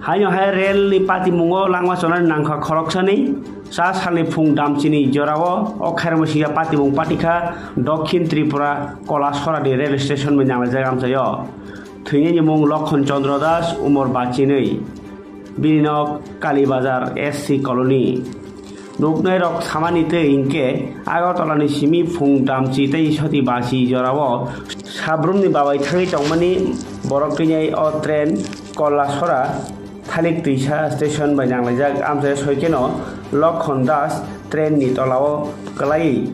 Hayo hai rel ni pati mungo langwa sonar nangka khoroksani sa salni phung damchini jorao o khairmasiya pati mung patika Dokhin Tripura Kolasora rail station me nangla jaga amsayo thwini ni mung Lokhon Chandra Das umor bachinei Birinok Kalibazar SC colony nuknai rok samani te inke Agartala ni simi phung damchi tei soti basi jorao sabrum ni babai thangi tongmani borok tinyai o train Kolasora Thalik Tisa station by Nanglajak Amsa Soikeno Lokhon Das train ni tolao kalai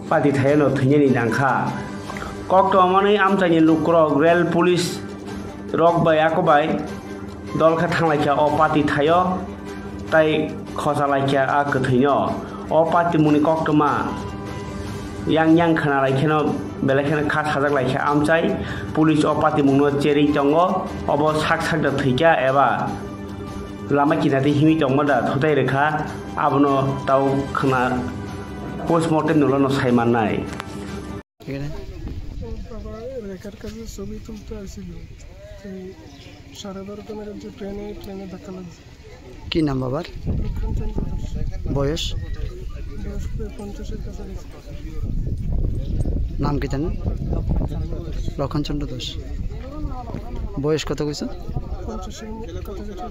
pati thayano thini dangkha kokto amani amsa ni lukrok rail police rok by akobai dolkha thanglaikia o pati thayo tai khosalaikia a kathino o pati muni koktoma yang khana laikheno belekhen kha sajak laikha amchai police o pati mungno cheri tongo obo sak da thika eba lama kinati himi tongma da thotai rekha abono tau khana postmortem nulo saiman nai রেখার কাছে ছবি তুলতে আসছিল সাড়ে 12টা নাগাদ যে ট্রেনে ধাক্কা লাগছে কি নাম বাবার বয়স 50-এর কাছাকাছি নাম কি জানেন লক্ষণ চন্দ্র দাস বয়স কত কইছো 50-এর কাছাকাছি